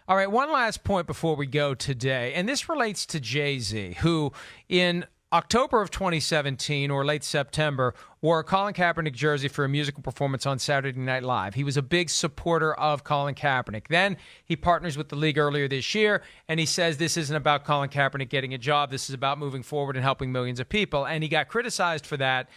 All right, one last point before we go today, and this relates to JayZ, who in October of 2017 or late September wore a Colin Kaepernick jersey for a musical performance on Saturday Night Live. He was a big supporter of Colin Kaepernick. Then he partners with the league earlier this year, and he says this isn't about Colin Kaepernick getting a job. This is about moving forward and helping millions of people. And he got criticized for that.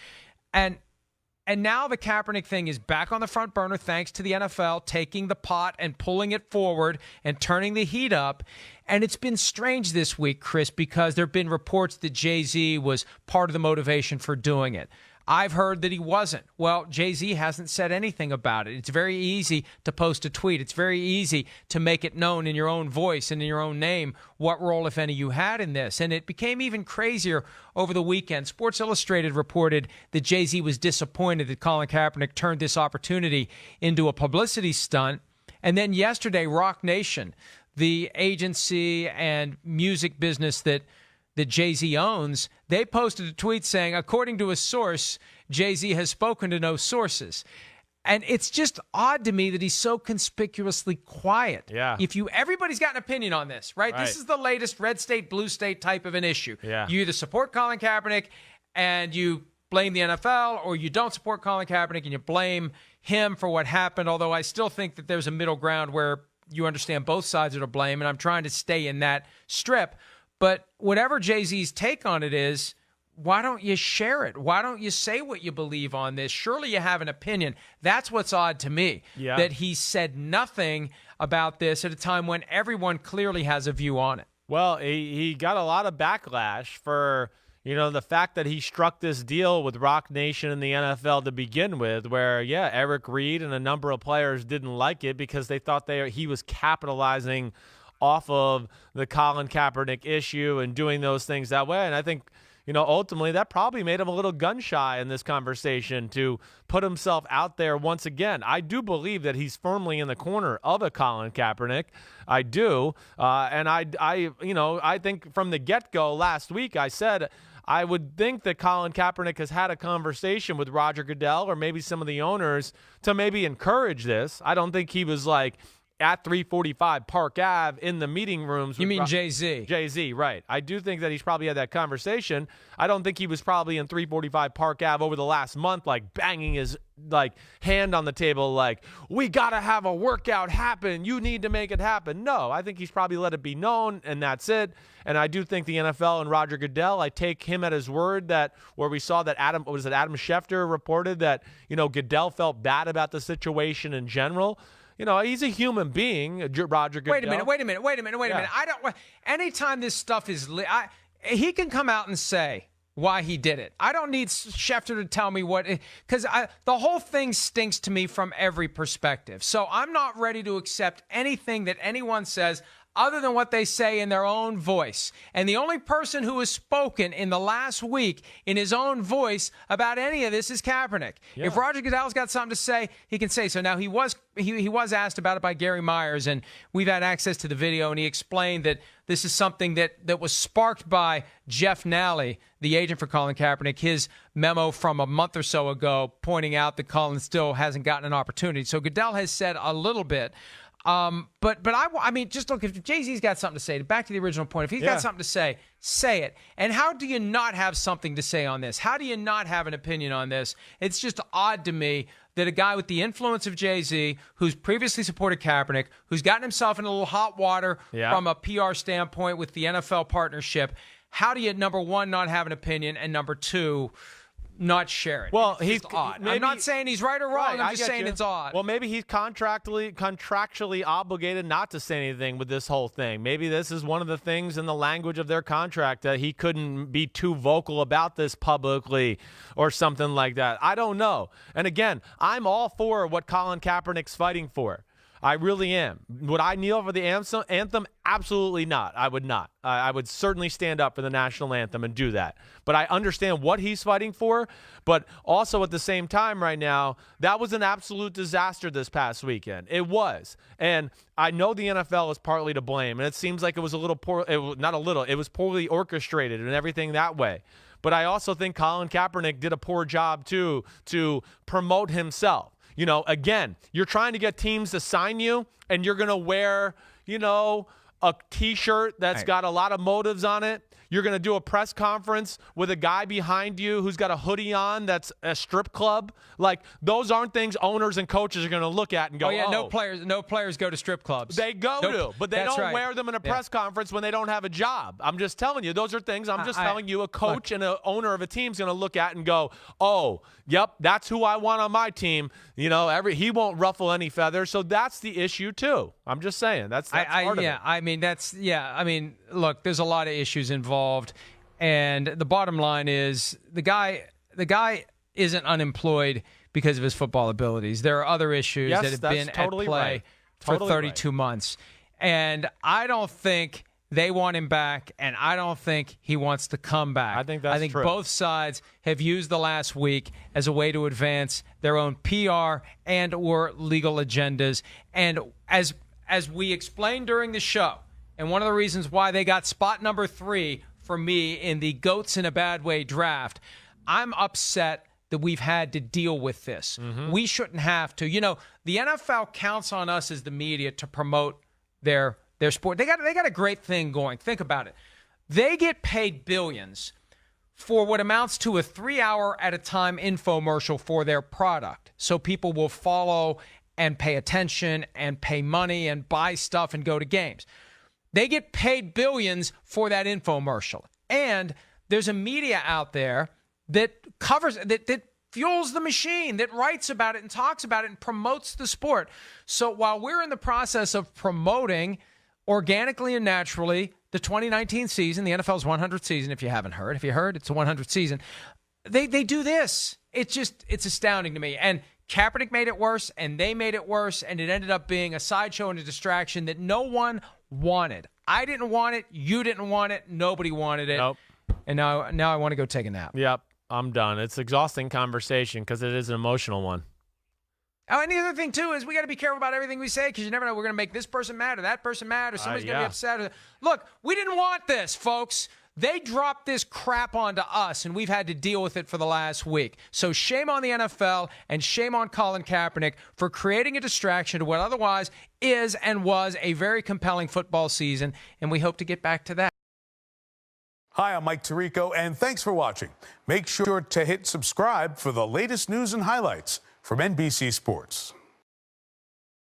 And now the Kaepernick thing is back on the front burner thanks to the NFL taking the pot and pulling it forward and turning the heat up. And it's been strange this week, Chris, because there have been reports that JayZ was part of the motivation for doing it. I've heard that he wasn't. Well, JayZ hasn't said anything about it. It's very easy to post a tweet. It's very easy to make it known in your own voice and in your own name what role, if any, you had in this. And it became even crazier over the weekend. Sports Illustrated reported that JayZ was disappointed that Colin Kaepernick turned this opportunity into a publicity stunt. And then yesterday, Roc Nation, the agency and music business that JayZ owns, they posted a tweet saying, according to a source, JayZ has spoken to no sources. And it's just odd to me that he's so conspicuously quiet. Yeah. Everybody's got an opinion on this, right? This is the latest red state, blue state type of an issue. Yeah. You either support Colin Kaepernick and you blame the NFL, or you don't support Colin Kaepernick and you blame him for what happened, although I still think that there's a middle ground where you understand both sides are to blame, and I'm trying to stay in that strip. But whatever JayZ's take on it is, why don't you share it? Why don't you say what you believe on this? Surely you have an opinion. That's what's odd to me, that he said nothing about this at a time when everyone clearly has a view on it. Well, he got a lot of backlash for, the fact that he struck this deal with Roc Nation and the NFL to begin with, where, Eric Reed and a number of players didn't like it because they thought he was capitalizing off of the Colin Kaepernick issue and doing those things that way. And I think, ultimately that probably made him a little gun shy in this conversation to put himself out there once again. I do believe that he's firmly in the corner of a Colin Kaepernick. I do. And I think from the get-go last week, I said I would think that Colin Kaepernick has had a conversation with Roger Goodell or maybe some of the owners to maybe encourage this. I don't think he was like at 345 Park Ave in the meeting rooms. You mean JayZ? JayZ, right. I do think that he's probably had that conversation. I don't think he was probably in 345 Park Ave over the last month, like banging his hand on the table like, we got to have a workout happen. You need to make it happen. No, I think he's probably let it be known, and that's it. And I do think the NFL and Roger Goodell, I take him at his word that where we saw that Adam Schefter reported that, Goodell felt bad about the situation in general. He's a human being, Roger Goodell. Wait a minute. I don't. Anytime this stuff is, he can come out and say why he did it. I don't need Schefter to tell me what, because the whole thing stinks to me from every perspective. So I'm not ready to accept anything that anyone says other than what they say in their own voice. And the only person who has spoken in the last week in his own voice about any of this is Kaepernick. Yeah. If Roger Goodell's got something to say, he can say so. Now, he was asked about it by Gary Myers, and we've had access to the video, and he explained that this is something that was sparked by Jeff Nally, the agent for Colin Kaepernick, his memo from a month or so ago pointing out that Colin still hasn't gotten an opportunity. So Goodell has said a little bit. But I mean, just look, if JayZ's got something to say, back to the original point, if he's got something to say it. And how do you not have something to say on this? How do you not have an opinion on this? It's just odd to me that a guy with the influence of JayZ, who's previously supported Kaepernick, who's gotten himself in a little hot water from a PR standpoint with the NFL partnership, how do you, number one, not have an opinion, and number two, not share it? Well, he's odd. I'm not saying he's right or wrong. I'm just saying it's odd. Well, maybe he's contractually obligated not to say anything with this whole thing. Maybe this is one of the things in the language of their contract that he couldn't be too vocal about this publicly or something like that. I don't know. And again, I'm all for what Colin Kaepernick's fighting for. I really am. Would I kneel for the anthem? Absolutely not. I would not. I would certainly stand up for the national anthem and do that. But I understand what he's fighting for. But also at the same time right now, that was an absolute disaster this past weekend. It was. And I know the NFL is partly to blame. And it seems like it was a little poor. Not a little. It was poorly orchestrated and everything that way. But I also think Colin Kaepernick did a poor job, too, to promote himself. Again, you're trying to get teams to sign you, and you're going to wear, a T-shirt that's got a lot of motives on it. You're going to do a press conference with a guy behind you who's got a hoodie on that's a strip club. Like, those aren't things owners and coaches are going to look at and go, no players go to strip clubs. They go to, but they don't wear them in a press conference when they don't have a job. I'm just telling you, those are things I'm just telling you a coach and an owner of a team is going to look at and go, oh, yep, that's who I want on my team. He won't ruffle any feathers. So that's the issue too. I'm just saying that's part of it. Look, there's a lot of issues involved, and the bottom line is the guy isn't unemployed because of his football abilities. There are other issues that have been at play for 32 months, and I don't think they want him back, and I don't think he wants to come back. I think true. Both sides have used the last week as a way to advance their own PR and or legal agendas, and as we explained during the show, and one of the reasons why they got spot number 3 for me in the Goats in a Bad Way draft, I'm upset that we've had to deal with this. Mm-hmm. We shouldn't have to. The NFL counts on us as the media to promote their sport. They got a great thing going. Think about it. They get paid billions for what amounts to a 3-hour at a time infomercial for their product. So people will follow and pay attention and pay money and buy stuff and go to games. They get paid billions for that infomercial. And there's a media out there that covers, that fuels the machine, that writes about it and talks about it and promotes the sport. So while we're in the process of promoting organically and naturally the 2019 season, the NFL's 100th season, if you haven't heard. If you heard, it's a 100th season. They do this. It's astounding to me. And Kaepernick made it worse, and they made it worse, and it ended up being a sideshow and a distraction that no one wanted. I didn't want it. You didn't want it. Nobody wanted it. Nope. And now I want to go take a nap. Yep, I'm done. It's an exhausting conversation because it is an emotional one. Oh, and the other thing, too, is we got to be careful about everything we say because you never know. We're going to make this person mad or that person mad or somebody's going to be upset. Look, we didn't want this, folks. They dropped this crap onto us, and we've had to deal with it for the last week. So shame on the NFL and shame on Colin Kaepernick for creating a distraction to what otherwise is and was a very compelling football season, and we hope to get back to that. Hi, I'm Mike Tirico, and thanks for watching. Make sure to hit subscribe for the latest news and highlights from NBC Sports.